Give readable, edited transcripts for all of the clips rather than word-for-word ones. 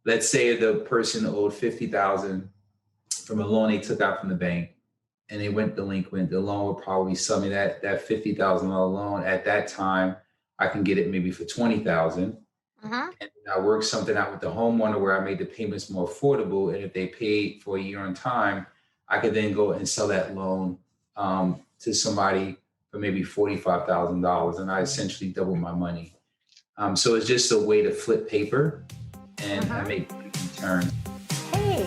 let's say the person owed 50,000 from a loan they took out from the bank, and they went delinquent. The loan would probably sell me that $50,000 loan. At that time, I can get it maybe for 20,000. Uh-huh. And I worked something out with the homeowner where I made the payments more affordable. And if they paid for a year on time, I could then go and sell that loan to somebody for maybe $45,000. And I essentially doubled my money. So it's just a way to flip paper and Uh-huh. make returns. Hey.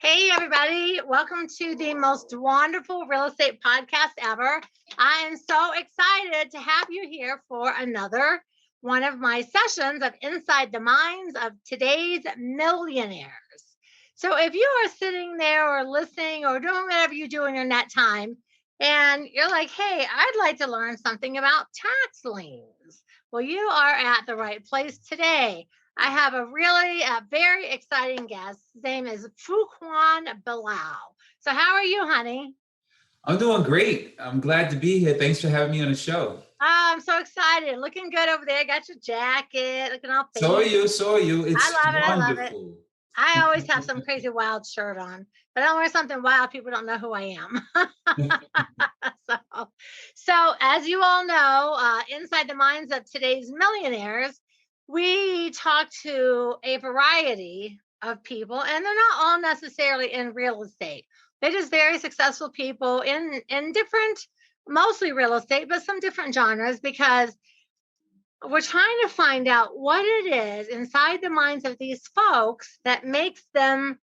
Hey, everybody. Welcome to the most wonderful real estate podcast ever. I am so excited to have you here for another one of my sessions of Inside the Minds of Today's Millionaires. So if you are sitting there or listening or doing whatever you do in your net time, and you're like, hey, I'd like to learn something about tax liens. Well, you are at the right place today. I have a very exciting guest. His name is Fuquan Bilal. So how are you, honey? I'm doing great. I'm glad to be here. Thanks for having me on the show. Oh, I'm so excited. Looking good over there. Got your jacket. Looking all fancy. So are you. It's I love it. wonderful. I love it. I always have some crazy wild shirt on, but I don't wear something wild. People don't know who I am. So as you all know, inside the minds of today's millionaires, we talk to a variety of people, and they're not all necessarily in real estate. They're just very successful people in different, mostly real estate, but some different genres, because we're trying to find out what it is inside the minds of these folks that makes them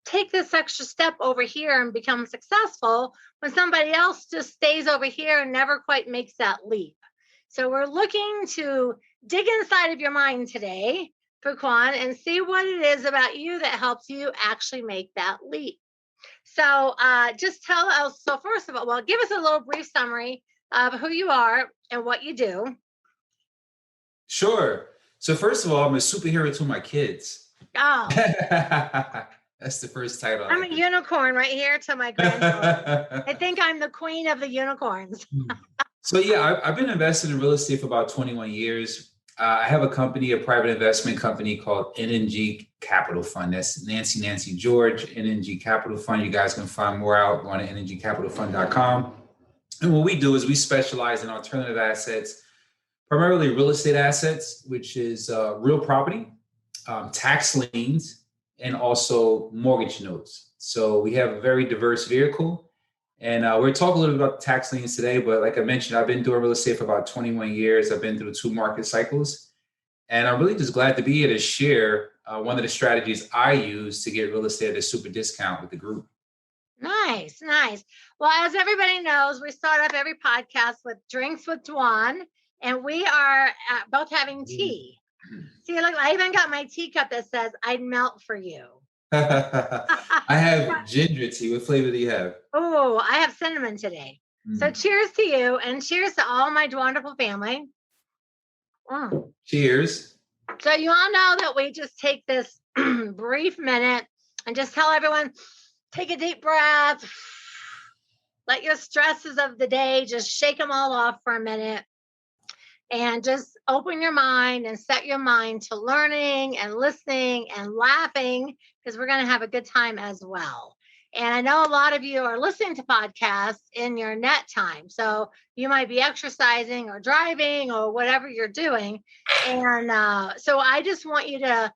take this extra step over here and become successful when somebody else just stays over here and never quite makes that leap. So we're looking to dig inside of your mind today, Fuquan, and see what it is about you that helps you actually make that leap. So just tell us, so first of all, well, give us a little brief summary of who you are and what you do. Sure. So first of all, I'm a superhero to my kids. Oh. That's the first title. I'm a unicorn right here to my grandchildren. I think I'm the queen of the unicorns. So yeah, I've been investing in real estate for about 21 years. I have a company, a private investment company called NNG Capital Fund. That's Nancy George, NNG Capital Fund. You guys can find more out on nngcapitalfund.com. And what we do is we specialize in alternative assets, primarily real estate assets, which is real property, tax liens, and also mortgage notes. So we have a very diverse vehicle. And we're talking a little bit about tax liens today, but like I mentioned, I've been doing real estate for about 21 years. I've been through 2 market cycles. And I'm really just glad to be here to share one of the strategies I use to get real estate at a super discount with the group. Nice, nice. Well, as everybody knows, we start up every podcast with Drinks with Dwan, and we are both having tea. See, look, I even got my teacup that says, I'd melt for you. I have ginger tea. What flavor do you have? Oh, I have cinnamon today. So cheers to you, and cheers to all my Dwanderful family. Cheers. So you all know that we just take this brief minute and just tell everyone, take a deep breath. Let your stresses of the day, just shake them all off for a minute. And just open your mind and set your mind to learning and listening and laughing, because we're going to have a good time as well. And I know a lot of you are listening to podcasts in your net time. So you might be exercising or driving or whatever you're doing. And so I just want you to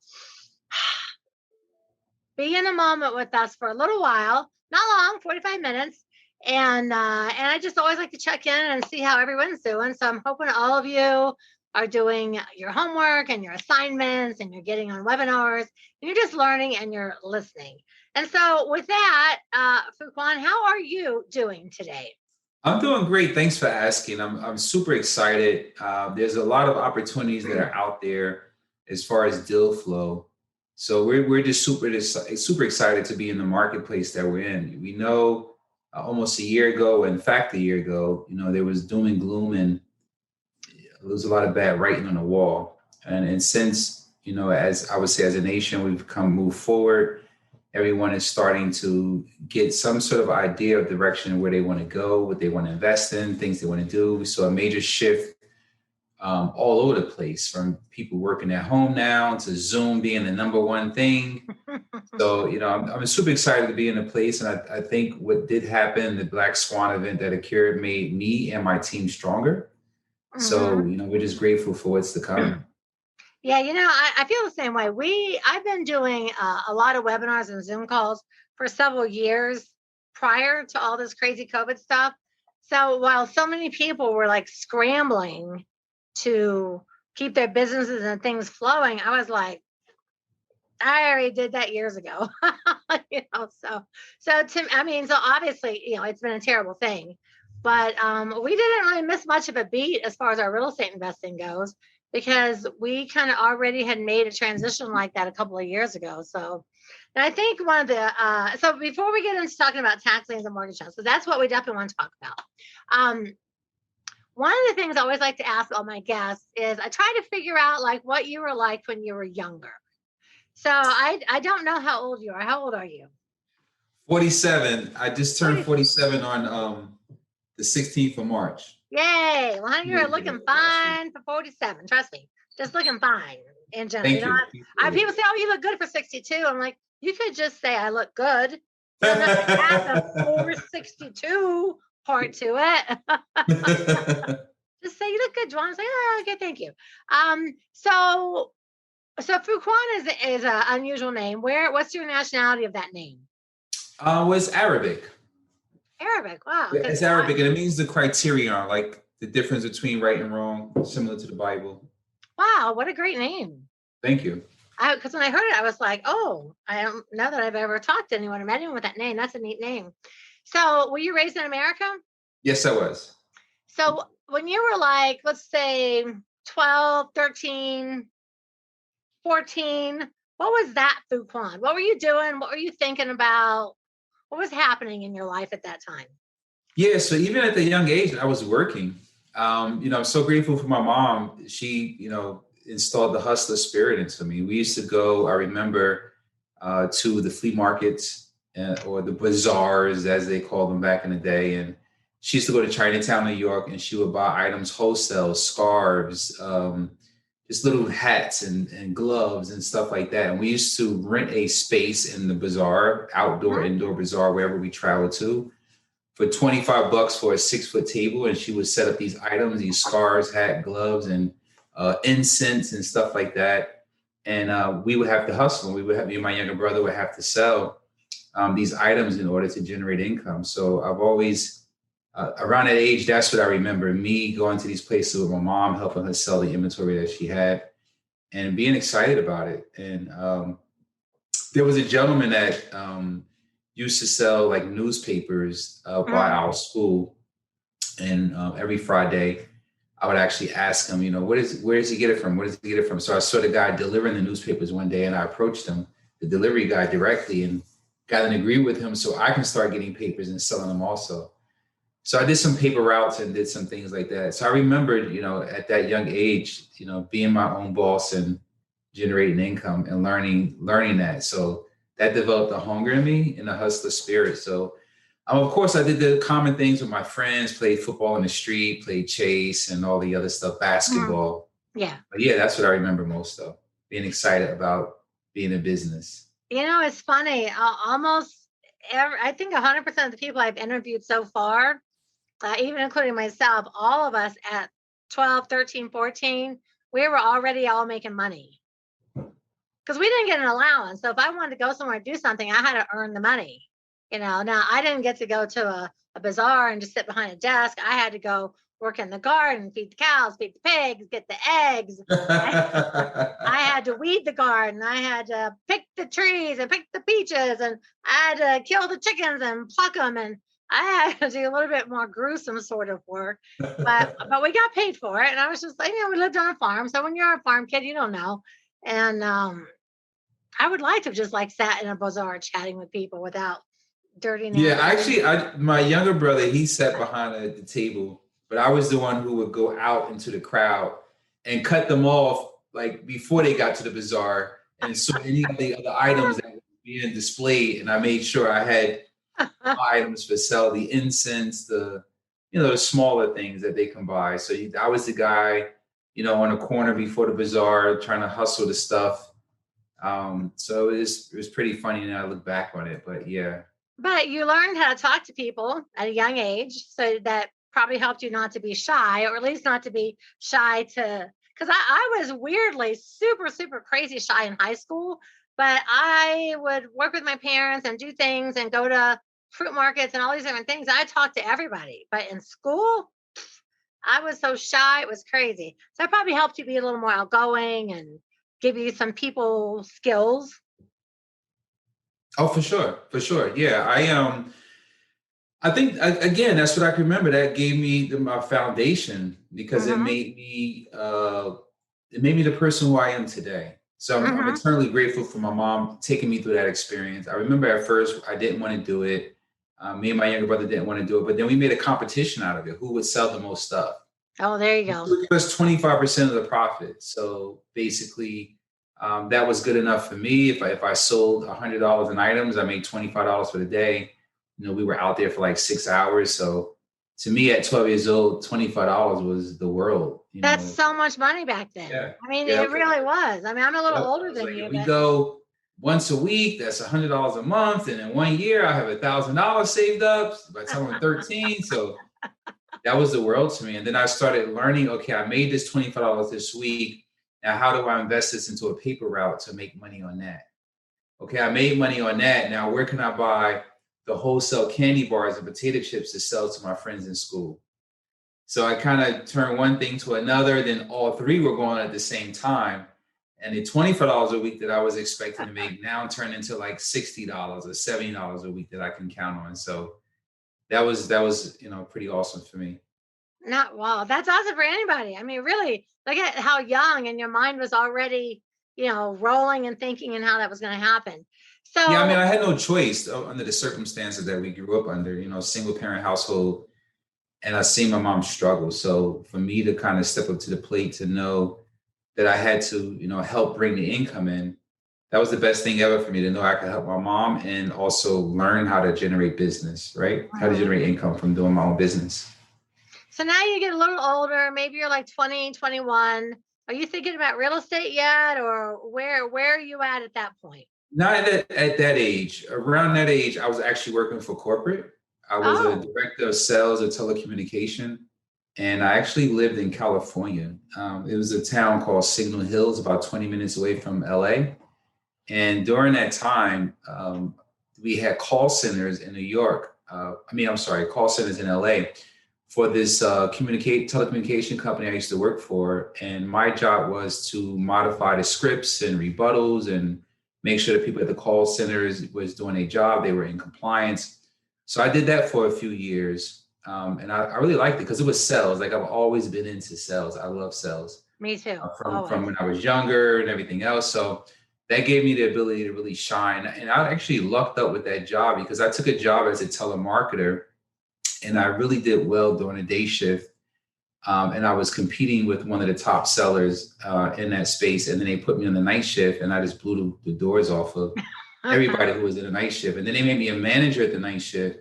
be in the moment with us for a little while, not long, 45 minutes. And I just always like to check in and see how everyone's doing. So I'm hoping all of you are doing your homework and your assignments, and you're getting on webinars, and you're just learning and you're listening. And so with that, Fuquan, how are you doing today? I'm doing great. Thanks for asking. I'm super excited. There's a lot of opportunities that are out there as far as deal flow. So we're just super excited to be in the marketplace that we're in. We know almost a year ago. In fact, a year ago, there was doom and gloom, and there was a lot of bad writing on the wall. And since, as I would say, as a nation, we've moved forward. Everyone is starting to get some sort of idea of direction where they want to go, what they want to invest in, things they want to do. We saw a major shift all over the place, from people working at home now to Zoom being the number one thing. So, I'm super excited to be in a place. And I think what did happen, the Black Swan event that occurred, made me and my team stronger. So, we're just grateful for what's to come. Yeah, I feel the same way. I've been doing a lot of webinars and Zoom calls for several years prior to all this crazy COVID stuff. So while so many people were like scrambling to keep their businesses and things flowing, I was like, I already did that years ago. So obviously, it's been a terrible thing, but we didn't really miss much of a beat as far as our real estate investing goes, because we kind of already had made a transition like that a couple of years ago. So, and I think one of the so before we get into talking about tax liens and mortgage loans, so that's what we definitely want to talk about. One of the things I always like to ask all my guests is I try to figure out like what you were like when you were younger. So I don't know how old you are. How old are you? 47. I just turned 47 on the 16th of March. Yay. Well, you're looking fine for 47. Trust me. Just looking fine in general. Thank you. People say, oh, you look good for 62. I'm like, you could just say I look good. You don't have to add the 462 part to it. Just say you look good, Dwan. Say, oh, okay, thank you. So Fuquan is an unusual name. What's your nationality of that name? Was Arabic. Arabic, wow. It's Arabic, and it means the criterion, like the difference between right and wrong, similar to the Bible. Wow, what a great name. Thank you. Because when I heard it, I was like, oh, I don't know that I've ever talked to anyone or met anyone with that name. That's a neat name. So were you raised in America? Yes, I was. So when you were like, let's say 12, 13, 14, what was that, Fuquan? What were you doing? What were you thinking about? What was happening in your life at that time? Yeah, so even at the young age, I was working. I'm so grateful for my mom. She, installed the hustler spirit into me. We used to go, I remember, to the flea markets or the bazaars, as they called them back in the day. And she used to go to Chinatown, New York, and she would buy items wholesale, scarves, just little hats and gloves and stuff like that. And we used to rent a space in the bazaar, outdoor, indoor bazaar, wherever we traveled to, for $25 for a 6-foot table. And she would set up these items, these scarves, hat, gloves, and incense and stuff like that. And we would have to hustle. Me and my younger brother would have to sell these items in order to generate income. So I've always, around that age, that's what I remember, me going to these places with my mom, helping her sell the inventory that she had and being excited about it. And there was a gentleman that used to sell like newspapers by our school. And every Friday, I would actually ask him, where does he get it from? Where does he get it from? So I saw the guy delivering the newspapers one day, and I approached him, the delivery guy, directly, and got an agreement with him so I can start getting papers and selling them also. So I did some paper routes and did some things like that. So I remembered, at that young age, being my own boss and generating income and learning that. So that developed a hunger in me and a hustler spirit. So of course, I did the common things with my friends, played football in the street, played chase and all the other stuff, basketball. Yeah. But yeah, that's what I remember most of, being excited about being in business. It's funny. I think 100% of the people I've interviewed so far, even including myself, all of us at 12, 13, 14, we were already all making money. Because we didn't get an allowance. So if I wanted to go somewhere and do something, I had to earn the money. Now I didn't get to go to a bazaar and just sit behind a desk. I had to go work in the garden, feed the cows, feed the pigs, get the eggs. I had to weed the garden. I had to pick the trees and pick the peaches, and I had to kill the chickens and pluck them. And I had to do a little bit more gruesome sort of work, but we got paid for it. And I was just like, we lived on a farm. So when you're a farm kid, you don't know. And I would like to have just like sat in a bazaar chatting with people without dirty Yeah, napkins. actually, my younger brother, he sat behind the table, but I was the one who would go out into the crowd and cut them off like before they got to the bazaar. And so any of the other items that were being displayed, and I made sure I had my items for sale, the incense, the smaller things that they can buy. So I was the guy, on the corner before the bazaar trying to hustle the stuff. So it was pretty funny now I look back on it, but yeah. But you learned how to talk to people at a young age. So that probably helped you not to be shy, or at least not to be shy to, because I was weirdly super, super crazy shy in high school, but I would work with my parents and do things and go to fruit markets and all these different things. I talked to everybody. But in school, I was so shy, it was crazy. So it probably helped you be a little more outgoing and give you some people skills. Oh, for sure, for sure. Yeah, I think again that's what I can remember. That gave me my foundation because it Hmm. made me the person who I am today. So I'm Hmm. eternally grateful for my mom taking me through that experience. I remember at first I didn't want to do it. Me and my younger brother didn't want to do it, but then we made a competition out of it. Who would sell the most stuff? Oh, there you It go. would give us 25% of the profit. So basically, that was good enough for me. If I sold $100 in items, I made $25 for the day. We were out there for like 6 hours. So to me, at 12 years old, $25 was the world. That's so much money back then. Yeah, I mean, yeah. it really was. I mean, I'm a little Yep. I older was than like, if you, we but go once a week, that's $100 a month, and in 1 year, I have $1,000 saved up by the time I'm 13. So that was the world to me. And then I started learning, okay, I made this $25 this week. Now, how do I invest this into a paper route to make money on that? Okay, I made money on that. Now, where can I buy the wholesale candy bars and potato chips to sell to my friends in school? So I kind of turned one thing to another. Then all three were going at the same time. And the $25 a week that I was expecting to make now turned into like $60 or $70 a week that I can count on. So that was pretty awesome for me. not well. That's awesome for anybody. I mean, really, look at how young and your mind was already, rolling and thinking and how that was going to happen. Yeah, I mean, So, I had no choice under the circumstances that we grew up under, single parent household, and I seen my mom struggle. So for me to kind of step up to the plate to know that I had to, help bring the income in, that was the best thing ever for me to know I could help my mom and also learn how to generate business, right? How to mhm. generate income from doing my own business. So now you get a little older, maybe you're like 20, 21. Are you thinking about real estate yet, or where are you at that point? Not at that age. Around that age, I was actually working for corporate. I was a Oh, director of sales of telecommunication, and I actually lived in California. It was a town called Signal Hills, about 20 minutes away from LA. And during that time, we had call centers in New York. I'm sorry, call centers in LA for this telecommunication company I used to work for. And my job was to modify the scripts and rebuttals and make sure that people at the call centers was doing a job, they were in compliance. So I did that for a few years. And I really liked it because it was sales. Like I've always been into sales. I love sales me too. from Always. when I was younger and everything else. So that gave me the ability to really shine. And I actually lucked up with that job because I took a job as a telemarketer and I really did well during the day shift. And I was competing with one of the top sellers in that space. And then they put me on the night shift and I just blew the doors off of everybody who was in the night shift. And then they made me a manager at the night shift.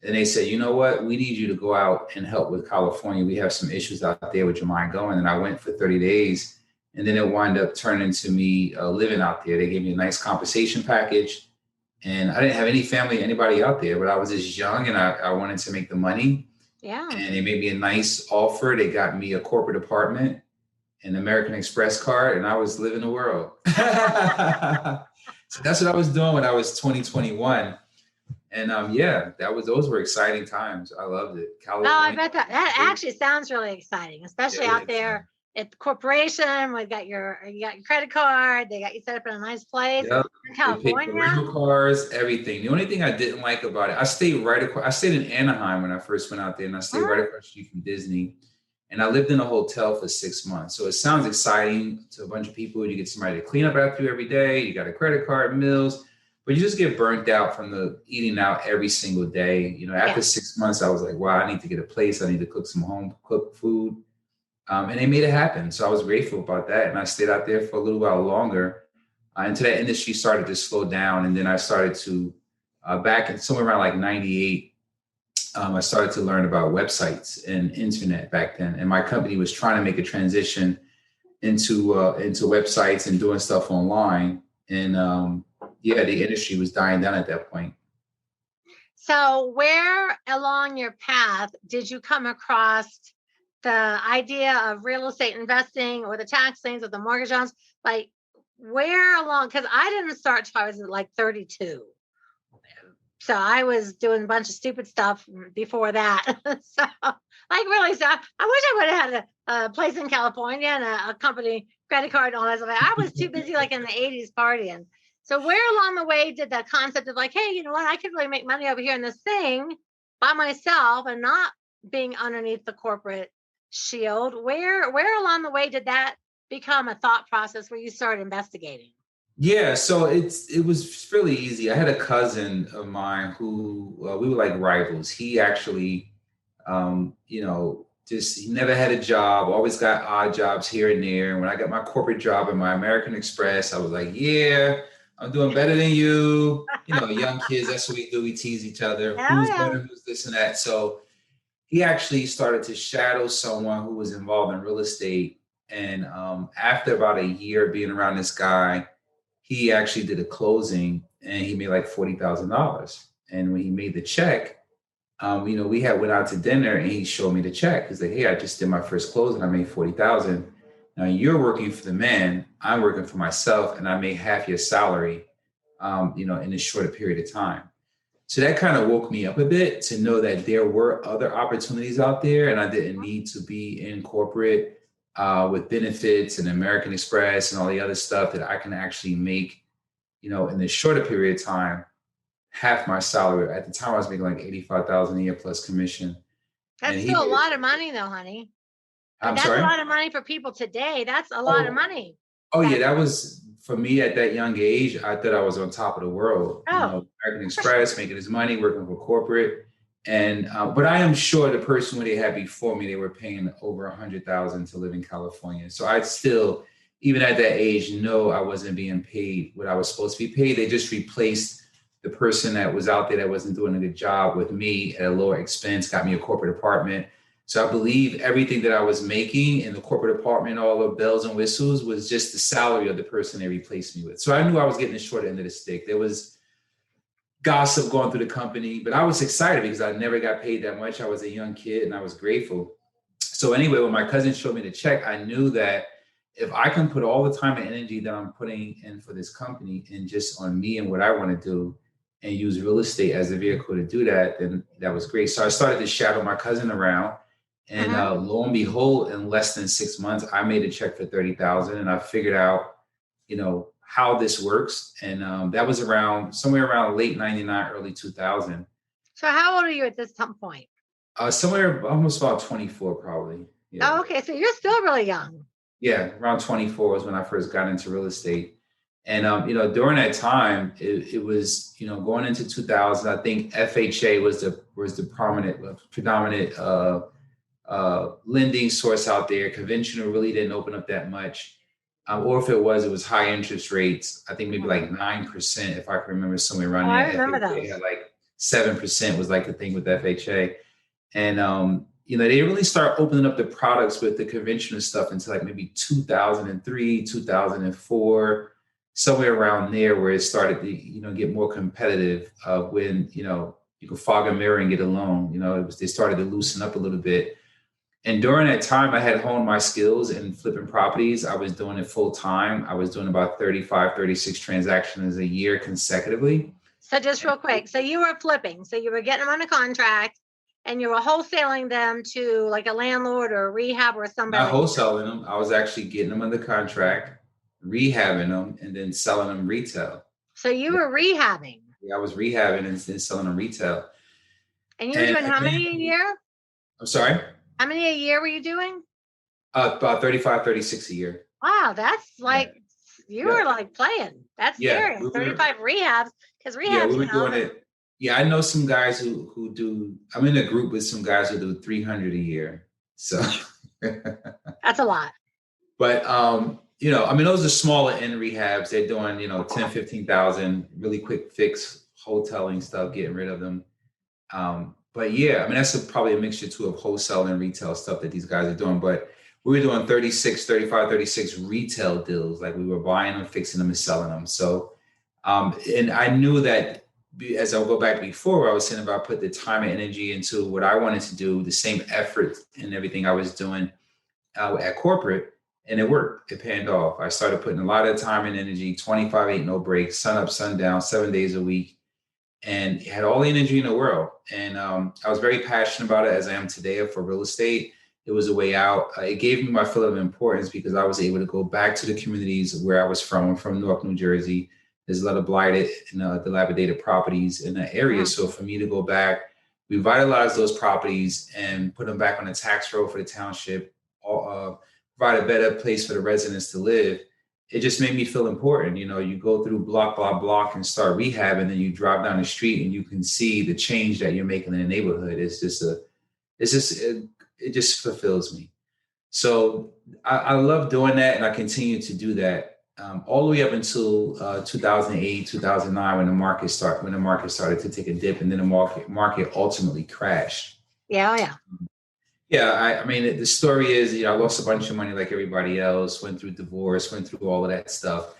And they said, you know what? We need you to go out and help with California. We have some issues out there. Would you mind going? And I went for 30 days. And then it wound up turning to me living out there. They gave me a nice compensation package. And I didn't have any family, anybody out there, but I was just young and I wanted to make the money. Yeah. And they made me a nice offer. They got me a corporate apartment, an American Express card, and I was living the world. So that's what I was doing when I was 2021. And yeah, those were exciting times. I loved it. No, I California bet that was actually sounds really exciting, especially really out exciting. there at the corporation. You got your credit card. They got you set up in a nice place Yep. in They paid for California. rental cars, everything. The only thing I didn't like about it, I stayed in Anaheim when I first went out there, and I stayed right Mhm. across the street from Disney. And I lived in a hotel for 6 months. So it sounds exciting to a bunch of people. You get somebody to clean up after you every day. You got a credit card, meals. but you just get burnt out from the eating out every single day. You know, after 6 months, I was like, wow, I need to get a place. I need to cook some home cooked food. And they made it happen. So I was grateful about that. And I stayed out there for a little while longer until that industry started to slow down. And then I started to, back in somewhere around like 98, I started to learn about websites and internet back then. And my company was trying to make a transition into websites and doing stuff online. And the industry was dying down at that point. So where along your path did you come across the idea of real estate investing or the tax liens or the mortgage loans? Like where along, because I didn't start till I was like 32. So I was doing a bunch of stupid stuff before that. So like really, so I wish I would have had a place in California and a company credit card and all that stuff. I was too busy like in the 80s partying. So where along the way did that concept of like, hey, you know what, I could really make money over here in this thing by myself and not being underneath the corporate shield, where along the way did that become a thought process where you started investigating? Yeah, so it was fairly easy. I had a cousin of mine who we were like rivals. He actually, just he never had a job, always got odd jobs here and there. And when I got my corporate job at my American Express, I was like, yeah, I'm doing better than you. You know, young kids, that's what we do. We tease each other. Hell Who's yeah. better, who's this and that. So he actually started to shadow someone who was involved in real estate. And after about a year being around this guy, he actually did a closing and he made like $40,000. And when he made the check, we had went out to dinner and he showed me the check. He's like, hey, I just did my first closing. I made 40,000. Now you're working for the man. I'm working for myself and I made half your salary, in a shorter period of time. So that kind of woke me up a bit to know that there were other opportunities out there and I didn't need to be in corporate with benefits and American Express and all the other stuff, that I can actually make, in this shorter period of time, half my salary. At the time I was making like 85,000 a year plus commission. That's still a lot of money though, honey. I'm that's sorry? a lot of money for people today. That's a lot of money. Oh yeah, that was for me at that young age. I thought I was on top of the world. American Express, making his money, working for corporate, and but I am sure the person who they had before me, they were paying over 100,000 to live in California. So I still, even at that age, know I wasn't being paid what I was supposed to be paid. They just replaced the person that was out there that wasn't doing a good job with me at a lower expense, got me a corporate apartment. So I believe everything that I was making in the corporate apartment, all the bells and whistles, was just the salary of the person they replaced me with. So I knew I was getting the short end of the stick. There was gossip going through the company, but I was excited because I never got paid that much. I was a young kid and I was grateful. So anyway, when my cousin showed me the check, I knew that if I can put all the time and energy that I'm putting in for this company and just on me and what I want to do and use real estate as a vehicle to do that, then that was great. So I started to shadow my cousin around. And lo and behold, in less than 6 months, I made a check for 30,000, and I figured out, how this works. And that was somewhere around late 99, early 2000. So how old are you at this point? Somewhere almost about 24, probably. Yeah. Oh, okay. So you're still really young. Yeah, around 24 was when I first got into real estate. And during that time, it was, going into 2000, I think FHA was the predominant lending source out there. Conventional really didn't open up that much. Or if it was high interest rates. I think maybe like 9%, if I can remember, somewhere around there. I remember FHA had like 7% was like the thing with FHA. And, they didn't really start opening up the products with the conventional stuff until like maybe 2003, 2004, somewhere around there, where it started to, get more competitive when, you could fog a mirror and get a loan. They started to loosen up a little bit. And during that time, I had honed my skills in flipping properties. I was doing it full time. I was doing about 35, 36 transactions a year consecutively. So just real quick. So you were flipping. So you were getting them on a contract and you were wholesaling them to like a landlord or a rehab or somebody. Not wholesaling them. I was actually getting them under contract, rehabbing them, and then selling them retail. So you were rehabbing. Yeah, I was rehabbing and then selling them retail. And you were doing how many a year? I'm sorry? How many a year were you doing? About 35, 36 a year. Wow, that's like you Yeah. were like playing. That's Yeah. serious. 35 rehabs, because Yeah, rehabs, we were doing it. Yeah, I know some guys who do. I'm in a group with some guys who do 300 a year. So, that's a lot. but I mean, those are smaller end rehabs. They're doing 10, 15,000, really quick fix, hoteling stuff, getting rid of them. But yeah, I mean, that's probably a mixture too of wholesale and retail stuff that these guys are doing. But we were doing 36, 35, 36 retail deals. Like we were buying them, fixing them, and selling them. So, and I knew that as I'll go back before, I was saying about put the time and energy into what I wanted to do, the same effort and everything I was doing at corporate, and it worked. It panned off. I started putting a lot of time and energy, 25/8, no breaks, sun up, sun down, 7 days a week, and had all the energy in the world. And I was very passionate about it, as I am today for real estate. It was a way out. It gave me my fill of importance because I was able to go back to the communities where I was from. I'm from Newark, New Jersey. There's a lot of blighted and dilapidated proproperties in that area. So for me to go back, revitalize those properties and put them back on the tax roll for the township, provide a better place for the residents to live, it just made me feel important. You go through block by block and start rehab, and then you drive down the street and you can see the change that you're making in the neighborhood. It just fulfills me. So I love doing that, and I continue to do that all the way up until 2008, 2009, when the market started to take a dip, and then the market ultimately crashed. Yeah. Yeah, I mean, the story is, I lost a bunch of money like everybody else, went through divorce, went through all of that stuff.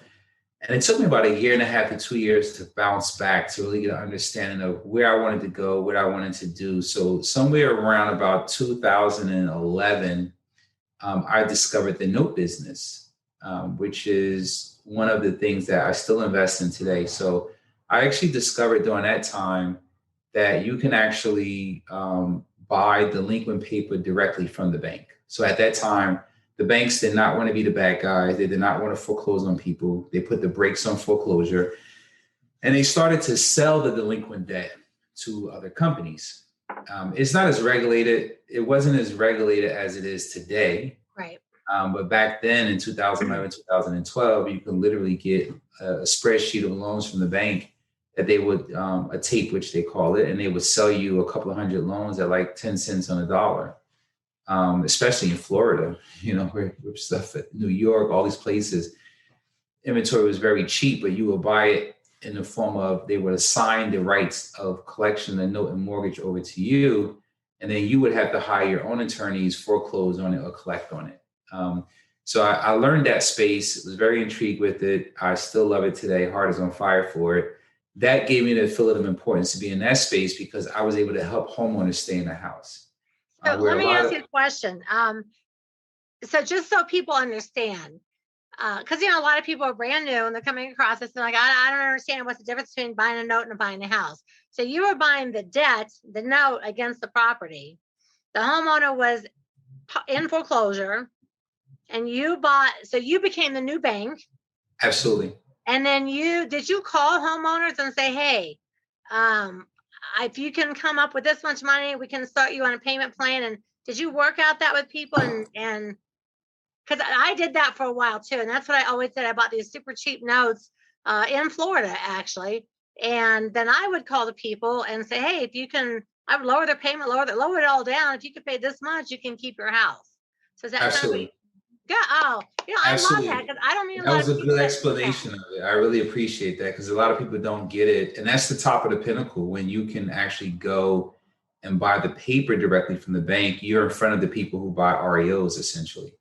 And it took me about 1.5 to 2 years to bounce back, to really get an understanding of where I wanted to go, what I wanted to do. So somewhere around about 2011, I discovered the note business, which is one of the things that I still invest in today. So I actually discovered during that time that you can actually buy delinquent paper directly from the bank. So at that time, the banks did not want to be the bad guys. They did not want to foreclose on people. They put the brakes on foreclosure, and they started to sell the delinquent debt to other companies. It's not as regulated. It wasn't as regulated as it is today. Right. But back then in 2011, 2012, you can literally get a spreadsheet of loans from the bank that they would, a tape, which they call it, and they would sell you a couple of hundred loans at like 10 cents on the dollar, especially in Florida, where stuff at New York, all these places, inventory was very cheap, but you would buy it in the form of, they would assign the rights of collection, the note and mortgage over to you, and then you would have to hire your own attorneys, foreclose on it or collect on it. So I learned that space, was very intrigued with it. I still love it today. Heart is on fire for it. That gave me the feeling of importance to be in that space because I was able to help homeowners stay in the house. So let me ask you a question. So just so people understand, because a lot of people are brand new and they're coming across this and like, I don't understand what's the difference between buying a note and buying a house. So you were buying the debt, the note against the property. The homeowner was in foreclosure, and you became the new bank. Absolutely. And then did you call homeowners and say, hey, if you can come up with this much money, we can start you on a payment plan? And did you work out that with people? And because I did that for a while too. And that's what I always did. I bought these super cheap notes in Florida, actually. And then I would call the people and say, hey, if you can, I would lower their payment, lower it all down. If you could pay this much, you can keep your house. So is that absolutely? Yeah. Oh, I love that because I don't mean that was a good explanation of it. I really appreciate that because a lot of people don't get it. And that's the top of the pinnacle. When you can actually go and buy the paper directly from the bank, you're in front of the people who buy REOs essentially.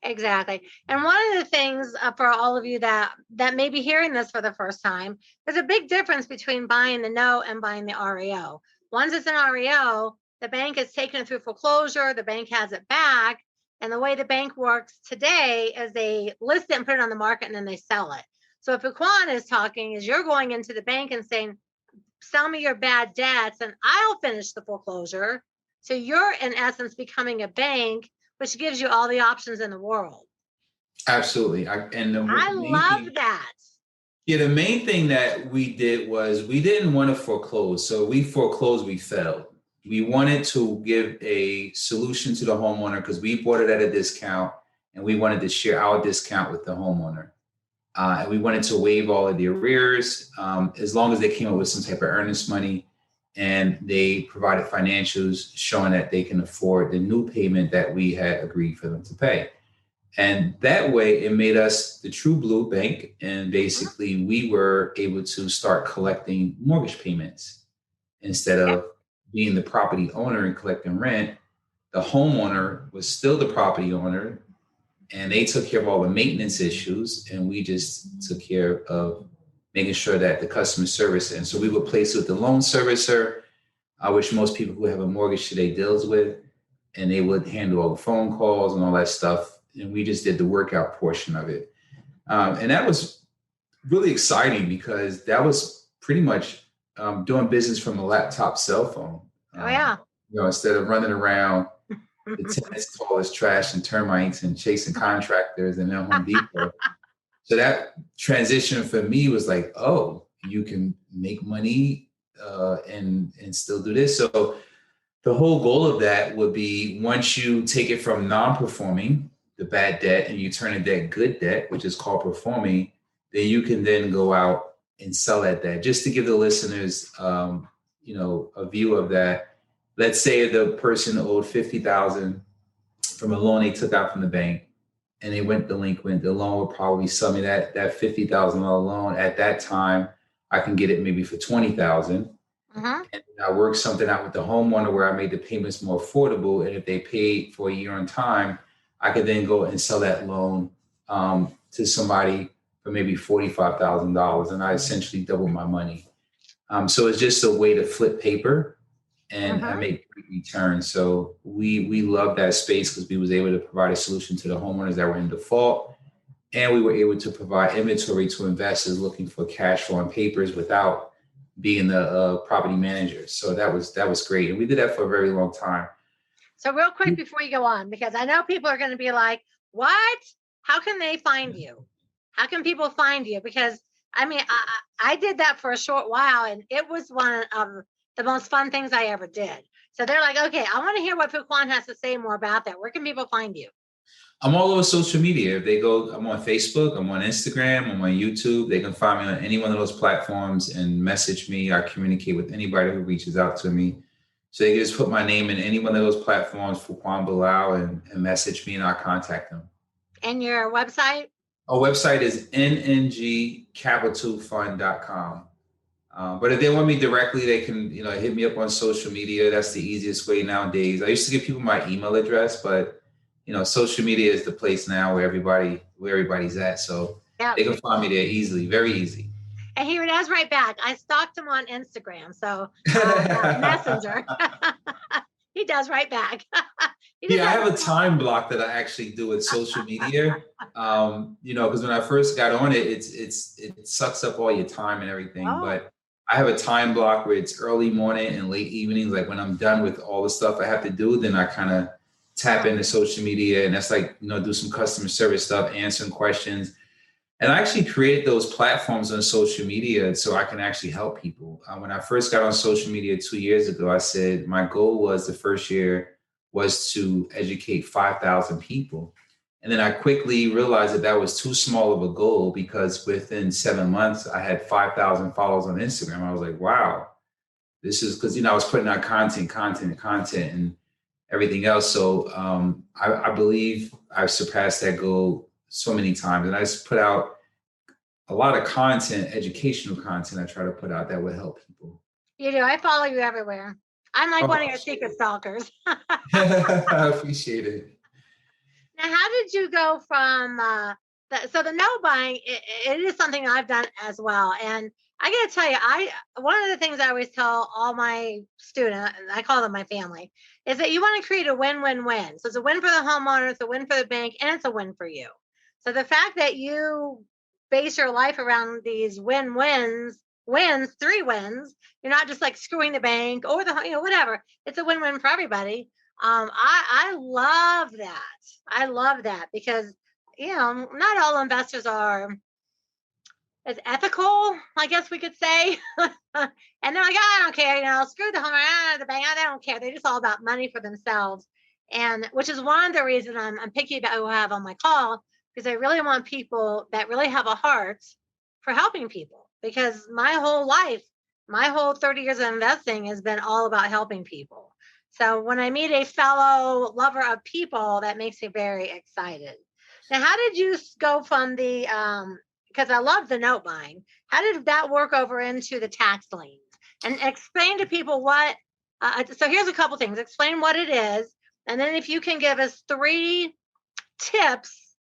Exactly. And one of the things for all of you that may be hearing this for the first time, there's a big difference between buying the note and buying the REO. Once it's an REO, the bank is taken it through foreclosure, the bank has it back. And the way the bank works today is they list it and put it on the market and then they sell it. So if Fuquan is talking, is you're going into the bank and saying, sell me your bad debts and I'll finish the foreclosure. So you're in essence becoming a bank, which gives you all the options in the world. Absolutely. I love that. Yeah, the main thing that we did was we didn't want to foreclose. So we foreclosed, we failed. We wanted to give a solution to the homeowner because we bought it at a discount and we wanted to share our discount with the homeowner. And we wanted to waive all of the arrears as long as they came up with some type of earnest money and they provided financials showing that they can afford the new payment that we had agreed for them to pay. And that way it made us the true blue bank. And basically we were able to start collecting mortgage payments instead Yep. of being the property owner and collecting rent. The homeowner was still the property owner and they took care of all the maintenance issues. And we just took care of making sure that the customer service. And so we would place it with the loan servicer, which most people who have a mortgage today deals with, and they would handle all the phone calls and all that stuff. And we just did the workout portion of it. And that was really exciting because that was pretty much doing business from a laptop cell phone. Oh, yeah. Instead of running around, the tenants call us trash and termites and chasing contractors and then Home Depot. So that transition for me was like, oh, you can make money and still do this. So the whole goal of that would be once you take it from non-performing, the bad debt, and you turn it that good debt, which is called performing, then you can then go out and sell that debt. Just to give the listeners, a view of that. Let's say the person owed $50,000 from a loan they took out from the bank, and they went delinquent. The loan would probably sell me that $50,000 loan. At that time, I can get it maybe for $20,000. Mm-hmm. And I worked something out with the homeowner where I made the payments more affordable. And if they paid for a year on time, I could then go and sell that loan to somebody for maybe $45,000. And I essentially doubled my money. So it's just a way to flip paper and make great returns. So we love that space because we was able to provide a solution to the homeowners that were in default. And we were able to provide inventory to investors looking for cash flow and papers without being the property manager. So that was great. And we did that for a very long time. So real quick before you go on, because I know people are going to be like, what? How can they find you? How can people find you? Because I mean, I did that for a short while and it was one of the most fun things I ever did. So they're like, okay, I want to hear what Fuquan has to say more about that. Where can people find you? I'm all over social media. If they go, I'm on Facebook, I'm on Instagram, I'm on YouTube. They can find me on any one of those platforms and message me. I communicate with anybody who reaches out to me. So they can just put my name in any one of those platforms, Fuquan Bilal, and message me and I'll contact them. And your website? Our website is nngcapitalfund.com. But if they want me directly, they can, hit me up on social media. That's the easiest way nowadays. I used to give people my email address, but social media is the place now where everybody's at. So they can find me there easily, very easy. And he does write back. I stalked him on Instagram, so Messenger. He does write back. I have a time block that I actually do with social media. Because when I first got on it, it sucks up all your time and everything. Oh. But I have a time block where it's early morning and late evenings. Like when I'm done with all the stuff I have to do, then I kind of tap into social media, and that's like, do some customer service stuff, answering questions. And I actually created those platforms on social media so I can actually help people. When I first got on social media 2 years ago, I said my goal was the first year was to educate 5,000 people. And then I quickly realized that was too small of a goal because within 7 months, I had 5,000 followers on Instagram. I was like, wow, this is because, I was putting out content and everything else. So I believe I've surpassed that goal so many times. And I just put out a lot of content, educational content I try to put out that would help people. You do. I follow you everywhere. I'm like one of your secret stalkers. I appreciate it. Now, how did you go from the note buying? It is something I've done as well. And I got to tell you, one of the things I always tell all my students, and I call them my family, is that you want to create a win-win-win. So it's a win for the homeowner, it's a win for the bank, and it's a win for you. So the fact that you base your life around these wins, 3 wins, you're not just like screwing the bank or the, whatever. It's a win-win for everybody. I love that. I love that because, not all investors are as ethical, I guess we could say. And they're like, I don't care, screw the homeowner, the bank, they don't care. They're just all about money for themselves. And which is one of the reasons I'm picky about who I have on my call, because I really want people that really have a heart for helping people. Because my whole life, my whole 30 years of investing has been all about helping people. So when I meet a fellow lover of people, that makes me very excited. Now, how did you go from the, because I love the note buying, how did that work over into the tax liens? And explain to people what, so here's a couple things. Explain what it is. And then if you can give us tips,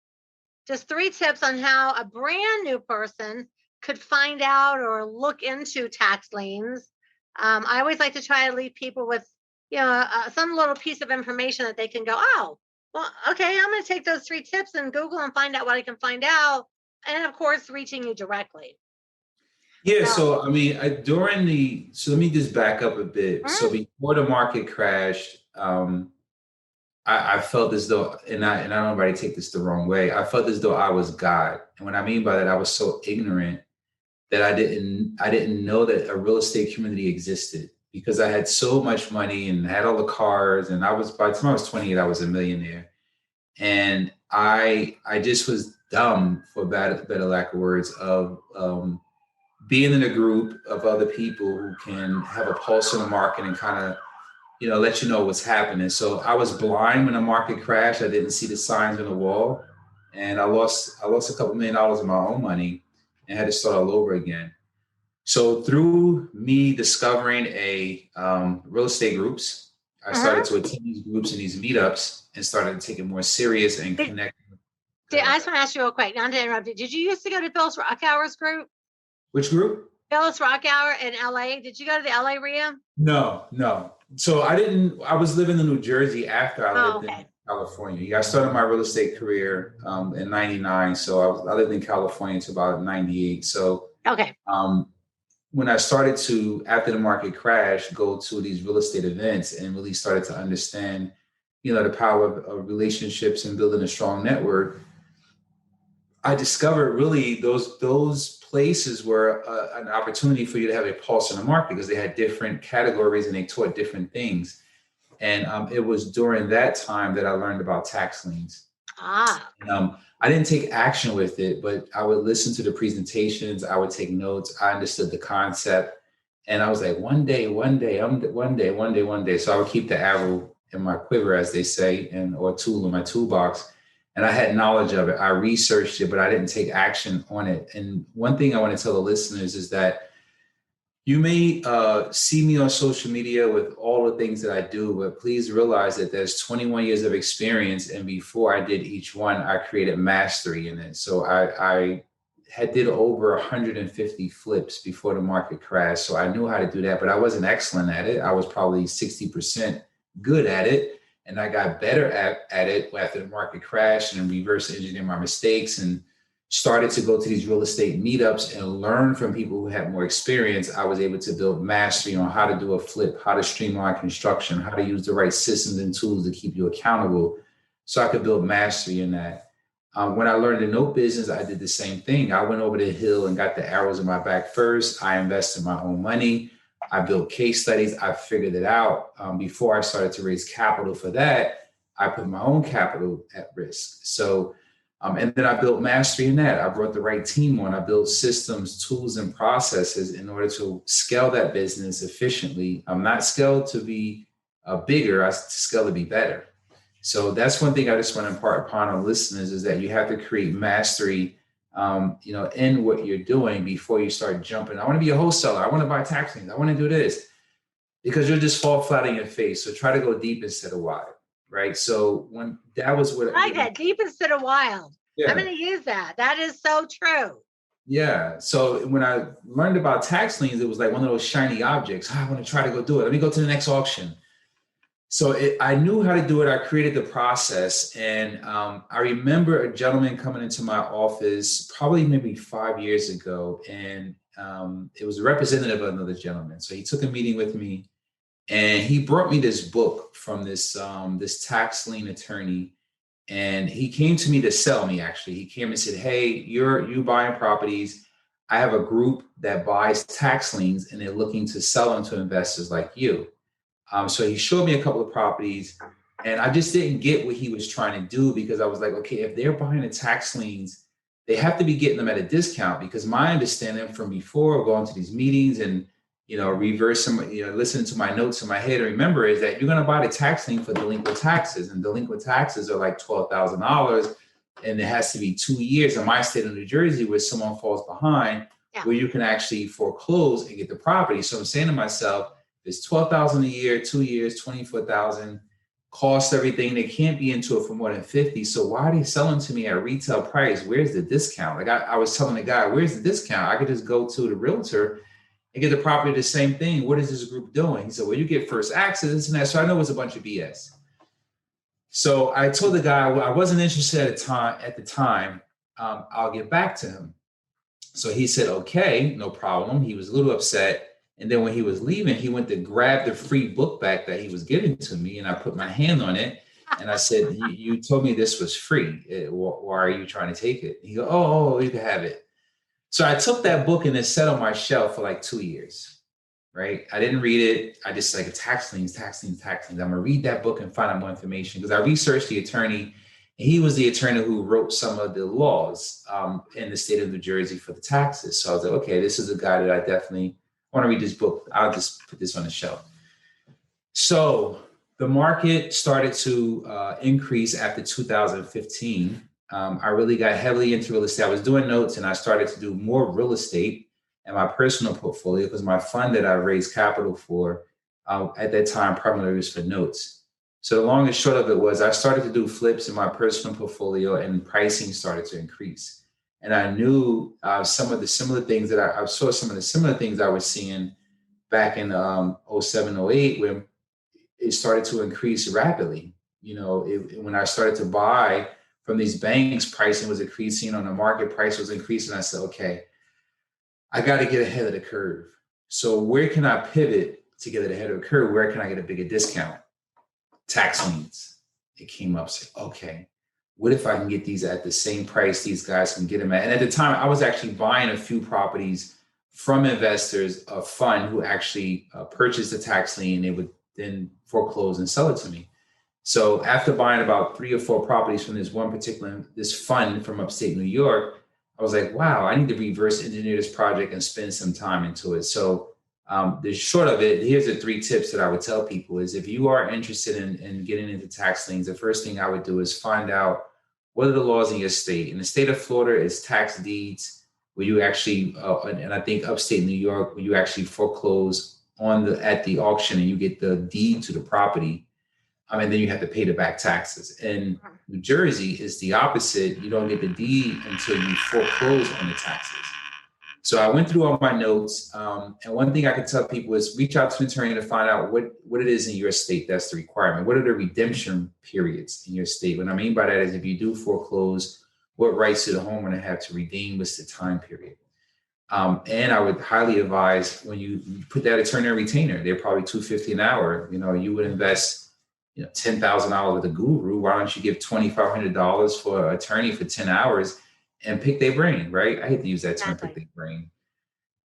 just 3 tips on how a brand new person could find out or look into tax liens. I always like to try to leave people with, some little piece of information that they can go, oh, well, okay, I'm going to take those 3 tips and Google and find out what I can find out. And of course, reaching you directly. Yeah, so I mean, so let me just back up a bit. So before the market crashed, I felt as though, and I don't know if anybody take this the wrong way, I felt as though I was God. And what I mean by that, I was so ignorant that I didn't know that a real estate community existed, because I had so much money and had all the cars, and by the time I was 28, I was a millionaire. And I just was dumb, for better lack of words, of being in a group of other people who can have a pulse in the market and kind of, let you know what's happening. So I was blind when the market crashed. I didn't see the signs on the wall, and I lost a couple $1 million of my own money and had to start all over again. So through me discovering real estate groups, I started to attend these groups and these meetups and started to take it more serious and connect. I just want to ask you real quick, not to interrupt you. Did you used to go to Phyllis Rockhour's group? Which group? Phyllis Rockhour in LA. Did you go to the LA RIA? No. So I was living in New Jersey after I lived in California. I started my real estate career in 99. So I lived in California until about 98. So when I started to, after the market crashed, go to these real estate events and really started to understand, the power of relationships and building a strong network, I discovered really those places were an opportunity for you to have a pulse in the market, because they had different categories and they taught different things. And it was during that time that I learned about tax liens. And, I didn't take action with it, but I would listen to the presentations. I would take notes. I understood the concept. And I was like, one day. So I would keep the arrow in my quiver, as they say, or tool in my toolbox. And I had knowledge of it. I researched it, but I didn't take action on it. And one thing I want to tell the listeners is that you may see me on social media with all the things that I do, but please realize that there's 21 years of experience. And before I did each one, I created mastery in it. So I did over 150 flips before the market crashed. So I knew how to do that, but I wasn't excellent at it. I was probably 60% good at it. And I got better at it after the market crashed, and reverse engineered my mistakes and started to go to these real estate meetups and learn from people who had more experience. I was able to build mastery on how to do a flip, how to streamline construction, how to use the right systems and tools to keep you accountable. So I could build mastery in that. When I learned the note business, I did the same thing. I went over the hill and got the arrows in my back first. I invested my own money. I built case studies. I figured it out. Before I started to raise capital for that, I put my own capital at risk. So, and then I built mastery in that. I brought the right team on. I built systems, tools, and processes in order to scale that business efficiently. I'm not scaled to be bigger. I scale to be better. So that's one thing I just want to impart upon our listeners, is that you have to create mastery in what you're doing before you start jumping. I want to be a wholesaler. I want to buy tax liens. I want to do this, because you'll just fall flat on your face. So try to go deep instead of wide, right? So when that was what I like that, deep instead of wild. Yeah. I'm going to use that. That is so true. Yeah. So when I learned about tax liens, it was like one of those shiny objects. I want to try to go do it. Let me go to the next auction. So I knew how to do it. I created the process. And I remember a gentleman coming into my office probably maybe 5 years ago. And it was a representative of another gentleman. So he took a meeting with me, and he brought me this book from this tax lien attorney. And he came to me to sell me, actually. He came and said, hey, you buying properties. I have a group that buys tax liens, and they're looking to sell them to investors like you. So he showed me a couple of properties, And I just didn't get what he was trying to do, because I was like, okay, if they're buying the tax liens, they have to be getting them at a discount, because my understanding from before going to these meetings and, reversing, listening to my notes in my head and remember is that you're going to buy the tax lien for delinquent taxes, and delinquent taxes are like $12,000, and it has to be 2 years in my state of New Jersey where someone falls behind, where you can actually foreclose and get the property. So I'm saying to myself, it's 12,000 a year, 2 years, 24,000. Cost everything. They can't be into it for more than 50. So why are they selling to me at retail price? Where's the discount? Like I was telling the guy, where's the discount? I could just go to the realtor and get the property the same thing. What is this group doing? He said, well, you get first access and that. So I know it's a bunch of BS. So I told the guy, well, I wasn't interested at the time. I'll get back to him. So he said, okay, no problem. He was a little upset. And then when he was leaving, he went to grab the free book back that he was giving to me. And I put my hand on it. And I said, you told me this was free. Why are you trying to take it? He goes, oh, you can have it. So I took that book and it sat on my shelf for like 2 years, right? I didn't read it. I just like tax liens. I'm going to read that book and find out more information, because I researched the attorney. And he was the attorney who wrote some of the laws in the state of New Jersey for the taxes. So I was like, okay, this is a guy that I definitely want to read this book. I'll just put this on the shelf. So the market started to increase after 2015. I really got heavily into real estate. I was doing notes and I started to do more real estate in my personal portfolio, because my fund that I raised capital for at that time primarily was for notes. So the long and short of it was I started to do flips in my personal portfolio and pricing started to increase. And I knew some of the similar things that I saw some of the similar things I was seeing back in 07, 08, when it started to increase rapidly. When I started to buy from these banks, pricing was increasing, on the market price was increasing. I said, okay, I got to get ahead of the curve. So where can I pivot to get ahead of the curve? Where can I get a bigger discount? Tax liens. It came up, say, okay, what if I can get these at the same price these guys can get them at? And at the time, I was actually buying a few properties from investors, a fund who actually purchased a tax lien. They would then foreclose and sell it to me. So after buying about 3 or 4 properties from this fund from upstate New York, I was like, wow, I need to reverse engineer this project and spend some time into it. So the short of it, here's the 3 tips that I would tell people is, if you are interested in getting into tax liens, the first thing I would do is find out what are the laws in your state. In the state of Florida, it's tax deeds, where you actually, and I think upstate New York, where you actually foreclose at the auction and you get the deed to the property. And then you have to pay the back taxes. In New Jersey, is the opposite. You don't get the deed until you foreclose on the taxes. So I went through all my notes. And one thing I could tell people is reach out to an attorney to find out what it is in your state that's the requirement. What are the redemption periods in your state? What I mean by that is, if you do foreclose, what rights do the homeowner have to redeem? What's the time period? And I would highly advise, when you put that attorney on retainer, they're probably $250 an hour. You would invest $10,000 with a guru. Why don't you give $2,500 for an attorney for 10 hours and pick their brain, right? I hate to use that term, pick their brain.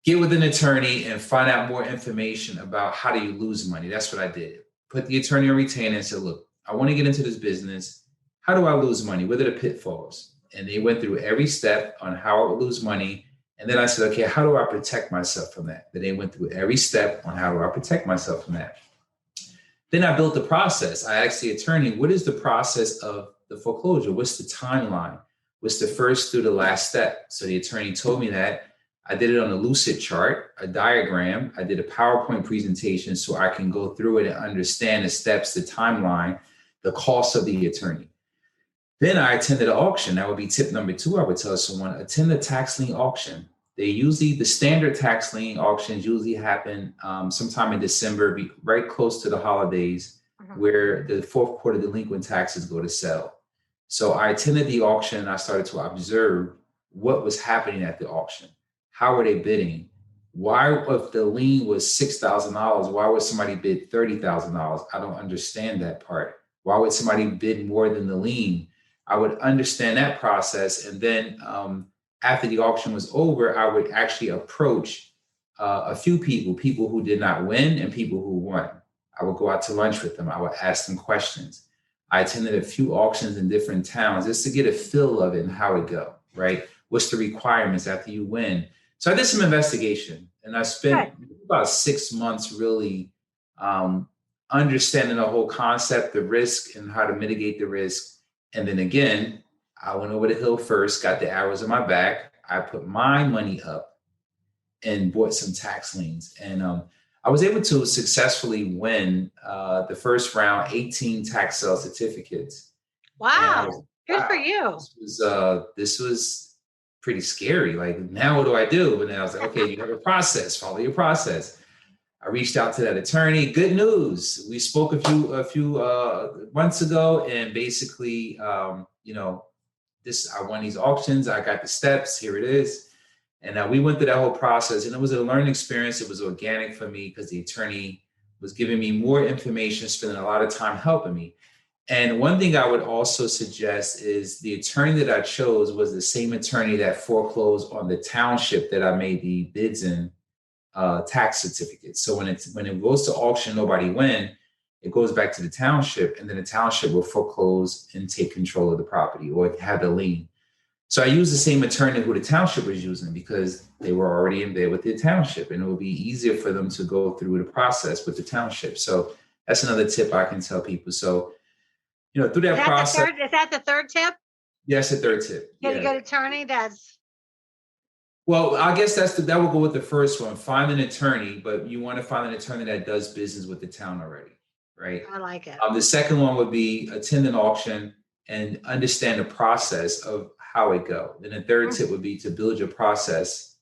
Get with an attorney and find out more information about how do you lose money. That's what I did. Put the attorney on retainer and said, look, I want to get into this business. How do I lose money? What are the pitfalls? And they went through every step on how I would lose money. And then I said, okay, how do I protect myself from that? Then they went through every step on how do I protect myself from that. Then I built the process. I asked the attorney, what is the process of the foreclosure? What's the timeline? What's the first through the last step? So the attorney told me that. I did it on a lucid chart, a diagram. I did a PowerPoint presentation so I can go through it and understand the steps, the timeline, the cost of the attorney. Then I attended an auction. That would be tip number 2. I would tell someone, attend the tax lien auction. The standard tax lien auctions usually happen sometime in December, right close to the holidays, where the 4th quarter delinquent taxes go to sell. So I attended the auction and I started to observe what was happening at the auction. How were they bidding? Why, if the lien was $6,000, why would somebody bid $30,000? I don't understand that part. Why would somebody bid more than the lien? I would understand that process. And then after the auction was over, I would actually approach a few people who did not win and people who won. I would go out to lunch with them. I would ask them questions. I attended a few auctions in different towns just to get a feel of it and how it go, right? What's the requirements after you win? So I did some investigation, and I spent Good. about 6 months really understanding the whole concept, the risk, and how to mitigate the risk. And then again, I went over the hill first, got the arrows in my back. I put my money up and bought some tax liens. And I was able to successfully win the first round, 18 tax sale certificates. And I was, Wow. Good for wow, you. this was pretty scary. Like, now what do I do? And then I was like, okay, you have a process, follow your process. I reached out to that attorney. Good news. We spoke a few months ago, and basically, I won these auctions. I got the steps. Here it is. And we went through that whole process, and it was a learning experience. It was organic for me because the attorney was giving me more information, spending a lot of time helping me. And one thing I would also suggest is the attorney that I chose was the same attorney that foreclosed on the township that I made the bids in, tax certificates. So when it goes to auction, nobody win. It goes back to the township, and then the township will foreclose and take control of the property or have the lien. So I used the same attorney who the township was using because they were already in there with the township, and it would be easier for them to go through the process with the township. So that's another tip I can tell people. So, through that process. Is that the third tip? Yes, the third tip. Get a good attorney. Well, I guess that will go with the first one. Find an attorney, but you want to find an attorney that does business with the town already, right? I like it. The second one would be attend an auction and understand the process of how it go. Then the third tip would be to build your process,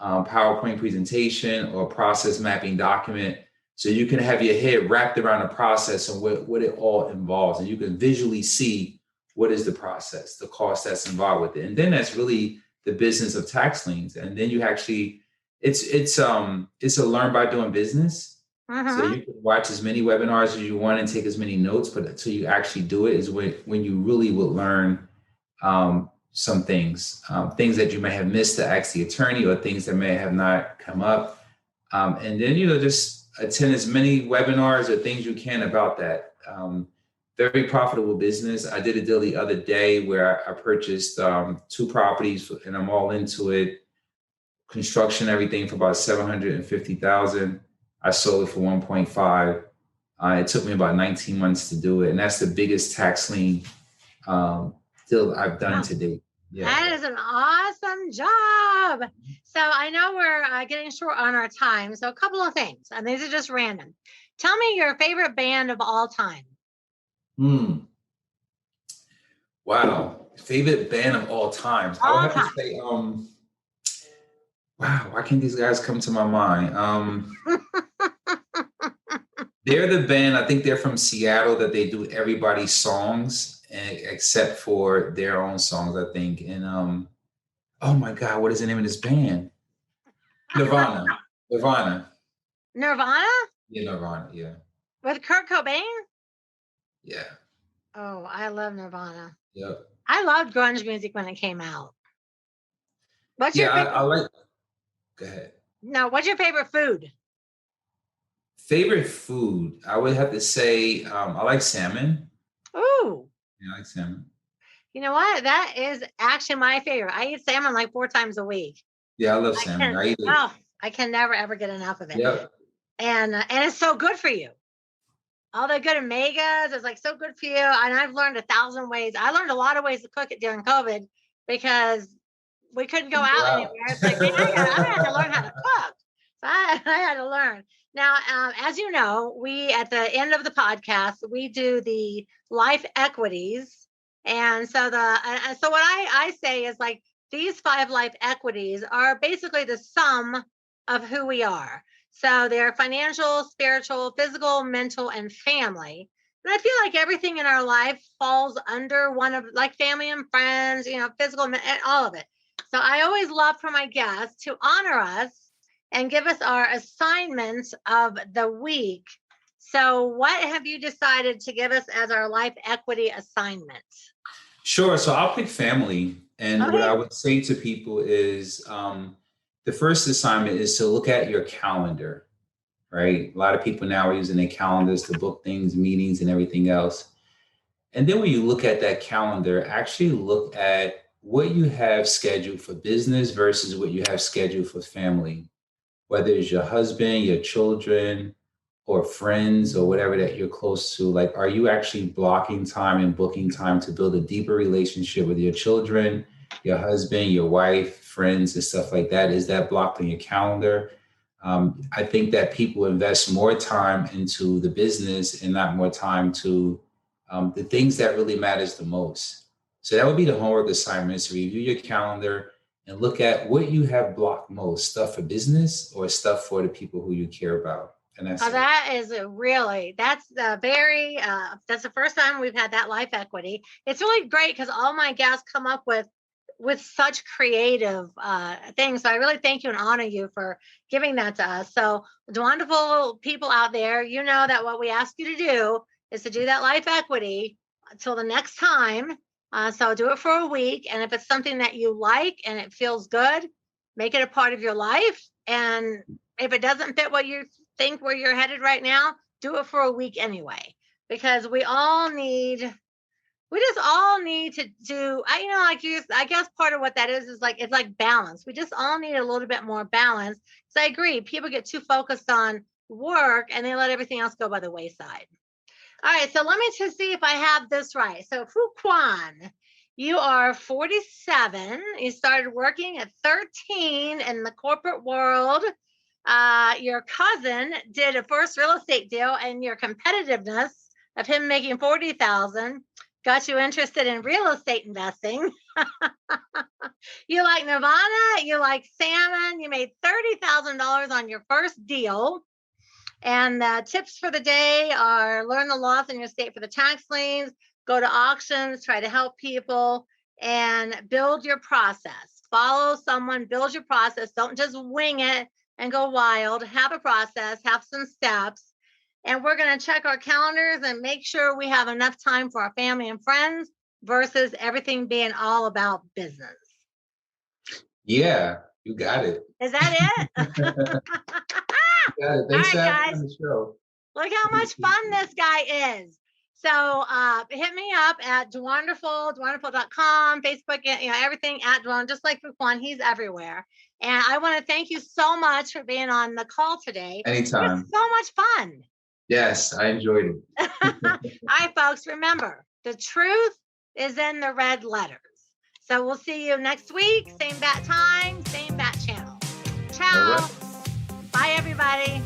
PowerPoint presentation or process mapping document, so you can have your head wrapped around the process and what it all involves, and you can visually see what is the process, the cost that's involved with it, and then that's really the business of tax liens. And then you actually, it's a learn by doing business. So you can watch as many webinars as you want and take as many notes, but until you actually do it is when you really will learn some things that you may have missed to ask the attorney, or things that may have not come up. And then, just attend as many webinars or things you can about that. Very profitable business. I did a deal the other day where I purchased 2 properties, and I'm all into it. Construction, everything, for about $750,000. I sold it for 1.5. It took me about 19 months to do it, and that's the biggest tax lien deal I've done to date. Yeah. That is an awesome job. So I know we're getting short on our time. So a couple of things, and these are just random. Tell me your favorite band of all time. Wow. Favorite band of all time. I would have to say, wow, why can't these guys come to my mind? They're the band, I think they're from Seattle, that they do everybody's songs except for their own songs, I think. And oh my God, what is the name of this band? Nirvana. Nirvana? Yeah, Nirvana, yeah. With Kurt Cobain? Yeah. Oh, I love Nirvana. Yep. I loved grunge music when it came out. What's your favorite? I like. Go ahead. No, what's your favorite food? Favorite food, I would have to say I like salmon. Ooh. Yeah, I like salmon. You know what? That is actually my favorite. I eat salmon like 4 times a week. Yeah, I love salmon. I can never ever get enough of it. Yep. And it's so good for you. All the good omegas is like so good for you. And I've learned 1,000 ways. I learned a lot of ways to cook it during COVID because we couldn't go out anywhere. It's like, man, I had to learn how to cook. So I had to learn. Now, as you know, we, at the end of the podcast, we do the life equities. And so so what I say is, like, these 5 life equities are basically the sum of who we are. So they're financial, spiritual, physical, mental, and family. And I feel like everything in our life falls under one of, like, family and friends, physical, and all of it. So I always love for my guests to honor us and give us our assignments of the week. So what have you decided to give us as our life equity assignment? Sure. So I'll pick family. And what I would say to people is the first assignment is to look at your calendar, right? A lot of people now are using their calendars to book things, meetings, and everything else. And then when you look at that calendar, actually look at what you have scheduled for business versus what you have scheduled for family, whether it's your husband, your children, or friends, or whatever that you're close to. Like, are you actually blocking time and booking time to build a deeper relationship with your children, your husband, your wife, friends, and stuff like that? Is that blocked on your calendar? I think that people invest more time into the business and not more time to the things that really matters the most. So that would be the homework assignments: review your calendar and look at what you have blocked most, stuff for business or stuff for the people who you care about. And that's Oh, it. that is that's the very, that's the first time we've had that life equity. It's really great because all my guests come up with such creative things. So I really thank you and honor you for giving that to us. So the wonderful people out there, you know that what we ask you to do is to do that life equity until the next time. So do it for a week. And if it's something that you like and it feels good, make it a part of your life. And if it doesn't fit what you think where you're headed right now, do it for a week anyway, because we just all need to do, I guess part of what that is like, it's like balance. We just all need a little bit more balance. So I agree. People get too focused on work and they let everything else go by the wayside. All right. So let me just see if I have this right. So Fuquan, you are 47. You started working at 13 in the corporate world. Your cousin did a first real estate deal, and your competitiveness of him making 40,000 got you interested in real estate investing. You like Nirvana, you like salmon, you made $30,000 on your first deal. And the tips for the day are: learn the laws in your state for the tax liens, go to auctions, try to help people, and build your process. Follow someone, build your process. Don't just wing it and go wild. Have a process, have some steps. And we're going to check our calendars and make sure we have enough time for our family and friends versus everything being all about business. Yeah, you got it. Is that it? Got it. All Thanks for right, having me guys. on the show. Look how much fun this guy is. So hit me up at Dwanderful.com, Facebook, everything at Dwan, just like Fuquan, he's everywhere. And I want to thank you so much for being on the call today. Anytime. It was so much fun. Yes, I enjoyed it. All right, folks, remember, the truth is in the red letters. So we'll see you next week. Same bat time, same bat channel. Ciao. All right. Bye, everybody.